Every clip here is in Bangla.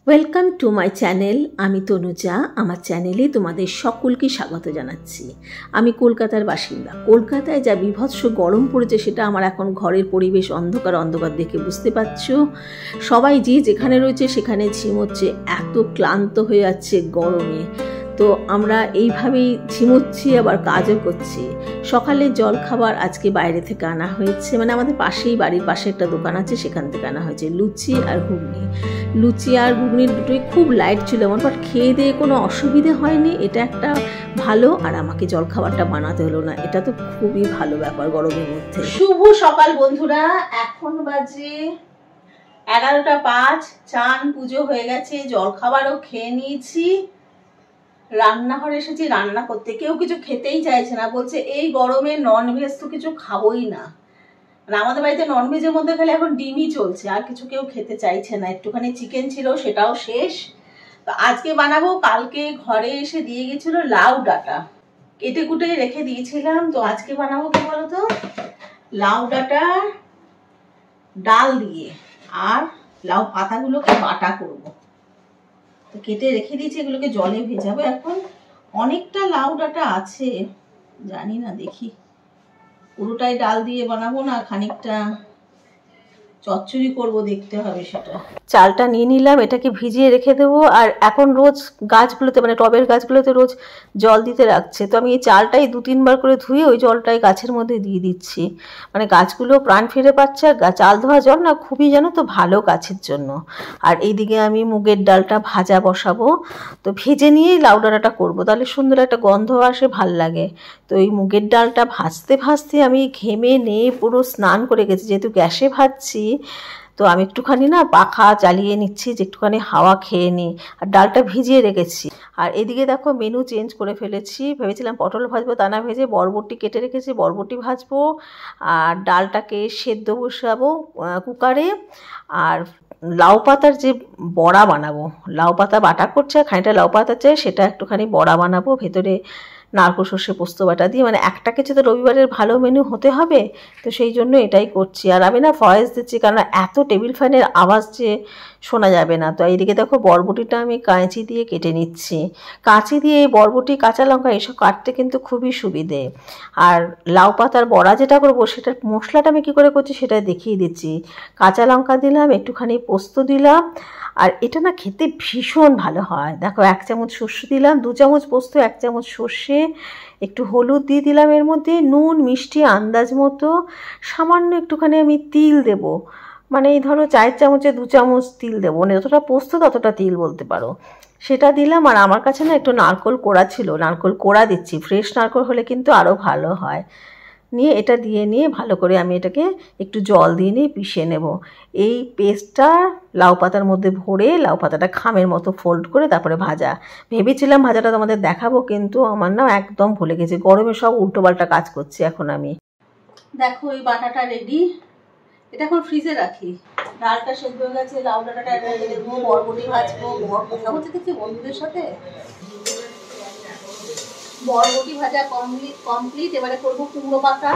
Welcome to my channel. আমি তনুজা। আমার চ্যানেলে তোমাদের সকলকে স্বাগত জানাচ্ছি। আমি কলকাতার বাসিন্দা। কলকাতায় যা বীভৎস গরম পড়েছে সেটা আমার এখন ঘরের পরিবেশ অন্ধকার অন্ধকার দেখে বুঝতে পারছো। সবাই যে যেখানে রয়েছে সেখানে ঝিমোচ্ছে, এত ক্লান্ত হয়ে যাচ্ছে গরমে। তো আমরা এইভাবেই ঝিমোচ্ছি, আবার কাজও করছি। সকালে জল খাবার আজকে বাইরে থেকে আনা হয়েছে, মানে আমাদের পাশেই, বাড়ির পাশে একটা দোকান আছে, সেখান থেকে আনা হয়েছে লুচি আর ঘুগনি। লুচি আর ঘুগনির দুটোই খুব লাইট ছিল, আমার বাট খেয়ে দিয়ে কোনো অসুবিধে হয়নি। এটা একটা ভালো, আর আমাকে জল খাবারটা বানাতে হলো না, এটা তো খুবই ভালো ব্যাপার গরমের মধ্যে। শুভ সকাল বন্ধুরা, এখন বাজে 11:05। চান পুজো হয়ে গেছে, জল খাবারও খেয়ে নিয়েছি, রান্নাঘরে এসেছি রান্না করতে। কেউ কিছু খেতেই চাইছে না, বলছে এই গরমে ননভেজ তো কিছু খাবোই না। মানে আমাদের বাড়িতে ননভেজের মধ্যে খালি এখন ডিমই চলছে, আর কিছু কেউ খেতে চাইছে না। একটুখানি চিকেন ছিল, সেটাও শেষ। তো আজকে বানাবো, কালকে ঘরে এসে দিয়ে গেছিল লাউ ডাঁটা, কেটে কুটে রেখে দিয়েছিলাম। তো আজকে বানাবো কি বলতো, লাউ ডাঁটা ডাল দিয়ে, আর লাউ পাতাগুলোকে বাটা করবো। তো কেটে রেখে দিয়েছি, এগুলোকে জলে ভেজাবো। এখন অনেকটা লাউ ডাঁটা আছে, জানি না, দেখি পুরোটাই ডাল দিয়ে বানাবো না খানিকটা চচ্চড়ি করবো, দেখতে হবে সেটা। চালটা নিয়ে নিলাম, এটাকে ভিজিয়ে রেখে দেবো। আর এখন রোজ গাছগুলোতে, মানে টবের গাছগুলোতে রোজ জল দিতে রাখছে, তো আমি এই চালটাই 2-3 বার করে ধুয়ে ওই জলটাই গাছের মধ্যে দিয়ে দিচ্ছি। মানে গাছগুলো প্রাণ ফিরে পাচ্ছে। আর চাল ধোয়া জল না খুবই, জানো তো, ভালো গাছের জন্য। আর এইদিকে আমি মুগের ডালটা ভাজা বসাবো। তো ভেজে নিয়েই লাউ ডাঁটাটা করবো, তাহলে সুন্দর একটা গন্ধ আসে, ভাল লাগে। তো এই মুগের ডালটা ভাজতে ভাজতে আমি ঘেমে নিয়ে পুরো স্নান করে গেছি, যেহেতু গ্যাসে ভাজছি। তো আমি একটুখানি না পাখা চালিয়ে নিচ্ছি, যে একটুখানি হাওয়া খেয়ে নিই। আর ডালটা ভিজিয়ে রেখেছি। আর এদিকে দেখো মেনু চেঞ্জ করে ফেলেছি। ভেবেছিলাম পটল ভাজবো, তা না ভেজে বরবটি কেটে রেখেছি, বরবটি ভাজবো। আর ডালটাকে সেদ্ধ বসাবো কুকারে। আর লাউ পাতার যে বড়া বানাবো, লাউ পাতা বাটা করছে, আর খানিকটা লাউ পাতা চাই, সেটা একটুখানি বড়া বানাবো ভেতরে নারকোল সর্ষে পোস্ত বাটা দিয়ে। মানে একটা কিছু তো রবিবারের ভালো মেনু হতে হবে, তো সেই জন্য এটাই করছি। আর আমি না ভয়েস দিচ্ছি, কারণ এত টেবিল ফ্যানের আওয়াজ যে শোনা যাবে না। তো এইদিকে দেখো বরবটিটা আমি কাঁচি দিয়ে কেটে নিচ্ছি। কাঁচি দিয়ে এই বরবটি, কাঁচা লঙ্কা এসব কাটতে কিন্তু খুবই সুবিধে। আর লাউ পাতার বড়া যেটা করবো, সেটার মশলাটা আমি কী করে করছি সেটা দেখিয়ে দিচ্ছি। কাঁচা লঙ্কা দিলাম, একটুখানি পোস্ত দিলাম, আর এটা না খেতে ভীষণ ভালো হয়। দেখো 1 চামচ সর্ষে দিলাম, 2 চামচ পোস্ত, 1 চামচ সর্ষে, একটু হলুদ দিয়ে দিলাম, এর মধ্যে নুন মিষ্টি আন্দাজ মতো, সামান্য একটুখানি আমি তিল দেব। মানে এই ধরো 4 চামচে 2 চামচ তিল দেবো, মানে যতটা পোস্ত ততটা তিল বলতে পারো, সেটা দিলাম। আর আমার কাছে না একটু নারকোল কোড়া ছিল, নারকোল কোড়া দিচ্ছি, ফ্রেশ নারকোল হলে কিন্তু আরও ভালো হয়। নিয়ে এটা দিয়ে নিয়ে ভালো করে আমি এটাকে একটু জল দিয়ে নিয়ে পিষে নেব। এই পেস্টটা লাউ পাতার মধ্যে ভরে, লাউ পাতাটা খামের মতো ফোল্ড করে তারপরে ভাজা। ভেবেছিলাম ভাজাটা তোমাদের দেখাবো, কিন্তু আমার না একদম ভুলে গেছি, গরমে সব উল্টোপাল্টা কাজ করছি এখন আমি। দেখো এই বাটাটা রেডি, এটা এখন ফ্রিজে রাখি। ডালটা সেদ্ধ হয়ে গেছে, লাউ ডাঁটাটা রেখে দেবো, বরবটি ভাজবো। কথা বলতে দেখছি বন্ধুদের সাথে। বরবটি ভাজা কমপ্লিট। এবারে করবো কুমড়ো পাতা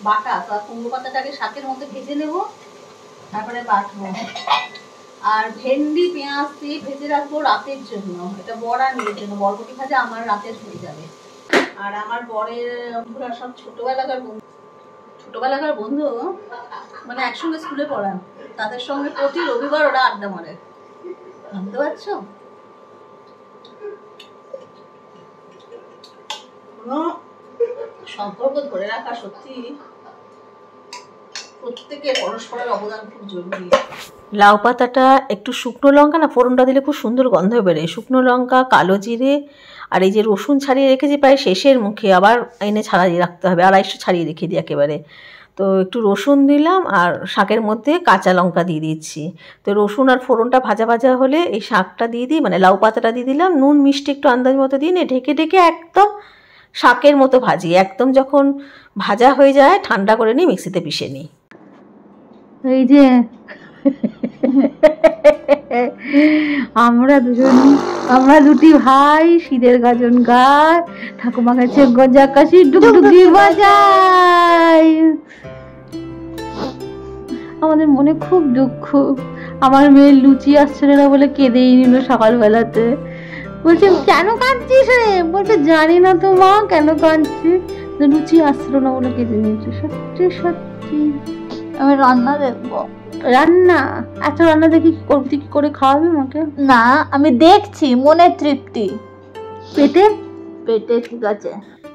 বাটা। তো কুমড়ো পাতাটাকে শাকের মধ্যে ভেজে নেব, তারপরে বাটবো। আর ভেন্ডি পেঁয়াজ দিয়ে ভেজে রাখবো রাতের জন্য, এটা বড়া নিয়ে জন্য। বরবটি ভাজা আমার রাতের হয়ে যাবে। আর আমার বরের বন্ধুরা সব ছোটবেলাকার বন্ধু, মানে একসঙ্গে স্কুলে পড়া, তাদের সঙ্গে প্রতি রবিবার ওরা আড্ডা মারে, বুঝতে পারছো? সম্পর্ক ধরে রাখা সত্যি প্রত্যেকের পরস্পরের অবদান খুব জরুরি। লাউ পাতাটা একটু শুকনো লঙ্কা না ফোড়নটা দিলে খুব সুন্দর গন্ধ বেরোয়। শুকনো লঙ্কা, কালো জিরে, আর এই যে রসুন ছাড়িয়ে রেখেছি প্রায় শেষের মুখে, আবার এনে ছাড়িয়ে রাখতে হবে, 250 ছাড়িয়ে রেখে দিই একেবারে। তো একটু রসুন দিলাম, আর শাকের মধ্যে কাঁচা লঙ্কা দিয়ে দিচ্ছি। তো রসুন আর ফোড়নটা ভাজা ভাজা হলে এই শাকটা দিয়ে দিই, মানে লাউ পাতাটা দিয়ে দিলাম। নুন মিষ্টি একটু আন্দাজ মতো দিয়ে নিয়ে ঢেকে ঢেকে একদম শাকের মতো ভাজি। একদম যখন ভাজা হয়ে যায় ঠান্ডা করে নিই, মিক্সিতে পিষে নিই। এই যে আমরা দুটি ভাই শীতের গাজন গায়, ঠাকুমা কাছে গজা কাশি ডুগডুগি বাজায়। আমাদের মনে খুব দুঃখ, আমার মেয়ের লুচি আসছিল না বলে কেঁদেই নিল সকালবেলাতে। বলছে কেন কাঁদছিস রে? বলছে জানি না তো মা কেন কাঁদছি, লুচি আসছিল না বলে কেঁদে নিয়েছে। সত্যি সত্যি আমি রান্না দেখবো। রান্না? আচ্ছা রান্না দেখি কি করবি, কি করে খাওয়াবি আমাকে? না আমি দেখছি, মনে তৃপ্তি, পেটে পেটে ঠিক আছে।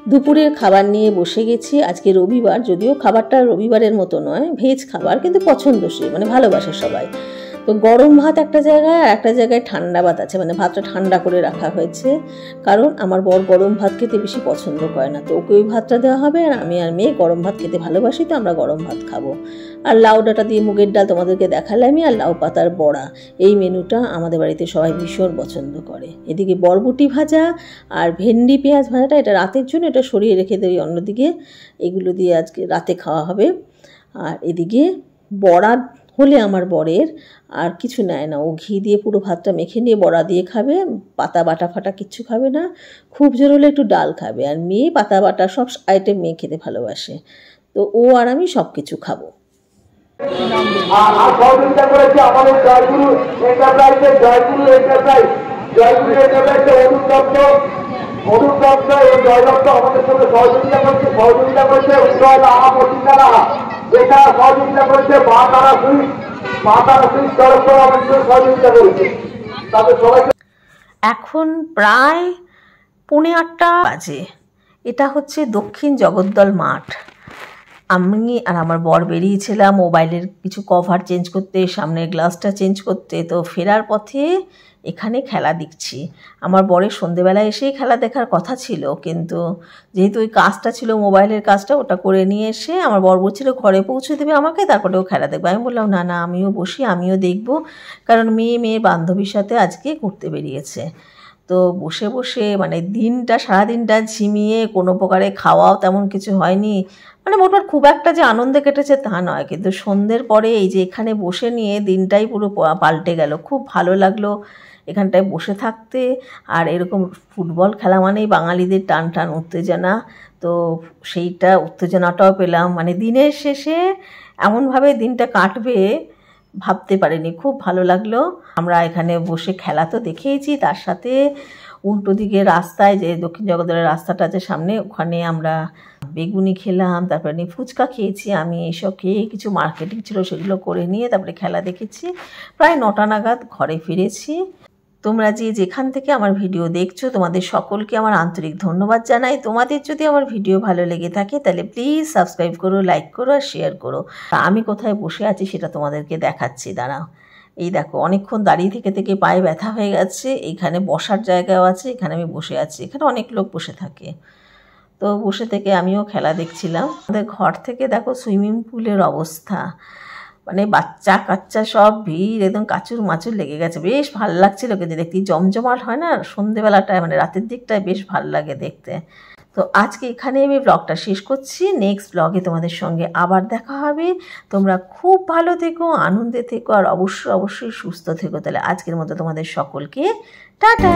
দুপুরের খাবার নিয়ে বসে গেছি। আজকে রবিবার, যদিও খাবারটা রবিবারের মতো নয়, ভেজ খাবার, কিন্তু পছন্দসই, মানে ভালোবাসে সবাই। তো গরম ভাত একটা জায়গায়, আর একটা জায়গায় ঠান্ডা ভাত আছে, মানে ভাতটা ঠান্ডা করে রাখা হয়েছে, কারণ আমার বর গরম ভাত খেতে বেশি পছন্দ করে না। তো ওকে ওই ভাতটা দেওয়া হবে, আর আমি আর মেয়ে গরম ভাত খেতে ভালোবাসি, তো আমরা গরম ভাত খাবো। আর লাউ ডাঁটা দিয়ে মুগের ডাল তোমাদেরকে দেখালামই, আর লাউ পাতার বড়া, এই মেনুটা আমাদের বাড়িতে সবাই ভীষণ পছন্দ করে। এদিকে বরবটি ভাজা আর ভেন্ডি পেঁয়াজ ভাজাটা এটা রাতের জন্য, এটা সরিয়ে রেখে দেই অন্যদিকে, এগুলো দিয়ে আজকে রাতে খাওয়া হবে। আর এদিকে বড়া হলে আমার বরের আর কিছু নেয় না, ও ঘি দিয়ে পুরো ভাতটা মেখে নিয়ে বড়া দিয়ে খাবে, পাতা বাটা ফাটা কিচ্ছু খাবে না, খুব জোর হলে একটু ডাল খাবে। আর মেয়ে পাতা বাটা সব আইটেম মেয়ে খেতে ভালোবাসে, তো ও আর আমি সব কিছু খাবো। সহযোগিতা করেছে আমাদের জয়গুরু এন্টারপ্রাইজের, জয়গুরু এন্টারপ্রাইজ, জয়গুরু এন্টারপ্রাইজের অনুপ দত্ত এবং জয় দত্ত আমাদের সঙ্গে সহযোগিতা করেছে উজ্জ্বল আহা মসিন্দা রাহা, এটা সহযোগিতা করেছে মা তারা সুইট তরফ করে আমাদের সহযোগিতা করেছে তাদের সবাইকে। এখন প্রায় 8:45 বাজে। এটা হচ্ছে দক্ষিণ জগদ্দল মাঠ। আমি আর আমার বর বেরিয়েছিলাম মোবাইলের কিছু কভার চেঞ্জ করতে, সামনের গ্লাসটা চেঞ্জ করতে। তো ফেরার পথে এখানে খেলা দেখছি। আমার বরের সন্ধেবেলায় এসেই খেলা দেখার কথা ছিল, কিন্তু যেহেতু ওই কাজটা ছিল মোবাইলের কাজটা, ওটা করে নিয়ে এসে আমার বর বলছিল ঘরে পৌঁছে দেবে আমাকে, তারপরেও খেলা দেখবে। আমি বললাম না না, আমিও বসি, আমিও দেখব, কারণ মেয়ে বান্ধবীর সাথে আজকে ঘুরতে বেরিয়েছে। তো বসে বসে মানে সারাদিনটা ঝিমিয়ে, কোনো প্রকারে খাওয়াও তেমন কিছু হয়নি, মানে মোটমাট খুব একটা যে আনন্দে কেটেছে তা নয়, কিন্তু সন্ধ্যের পরে এই যে এখানে বসে নিয়ে দিনটাই পুরো পাল্টে গেল। খুব ভালো লাগলো এখানটায় বসে থাকতে। আর এরকম ফুটবল খেলা মানেই বাঙালিদের টান টান উত্তেজনা, তো সেইটা উত্তেজনাটাও পেলাম। মানে দিনের শেষে এমনভাবে দিনটা কাটবে ভাবতে পারিনি, খুব ভালো লাগলো। আমরা এখানে বসে খেলা তো দেখেইছি, তার সাথে উল্টো দিকে রাস্তায় যে দক্ষিণ জগদ্দলের রাস্তাটা আছে সামনে, ওখানে আমরা বেগুনি খেলাম, তারপরে ফুচকা খেয়েছি। আমি এসব খেয়ে কিছু মার্কেটিং ছিল সেগুলো করে নিয়ে তারপরে খেলা দেখেছি। প্রায় 9টা নাগাদ ঘরে ফিরেছি। তোমরা যেখান থেকে আমার ভিডিও দেখছো তোমাদের সকলকে আমার আন্তরিক ধন্যবাদ জানাই। তোমাদের যদি আমার ভিডিও ভালো লেগে থাকে তাহলে প্লিজ সাবস্ক্রাইব করো, লাইক করো আর শেয়ার করো। আমি কোথায় বসে আছি সেটা তোমাদেরকে দেখাচ্ছি, দাঁড়াও। এই দেখো, অনেকক্ষণ দাঁড়িয়ে থেকে থেকে পায়ে ব্যথা হয়ে গেছে। এইখানে বসার জায়গাও আছে, এখানে আমি বসে আছি। এখানে অনেক লোক বসে থাকে, তো বসে থেকে আমিও খেলা দেখছিলাম। আমাদের ঘর থেকে দেখো সুইমিং পুলের অবস্থা, মানে বাচ্চা কাচ্চা সব ভিড়, একদম কাচুর মাচুর লেগে গেছে। বেশ ভালো লাগছিল কিন্তু দেখতে, জমজমাট হয় না সন্ধেবেলাটায়, মানে রাতের দিকটায় বেশ ভালো লাগে দেখতে। তো আজকে এখানে আমি ব্লগটা শেষ করছি। নেক্সট ব্লগে তোমাদের সঙ্গে আবার দেখা হবে। তোমরা খুব ভালো থেকো, আনন্দে থেকো, আর অবশ্যই সুস্থ থেকো। তাহলে আজকের মতো তোমাদের সকলকে টাটা।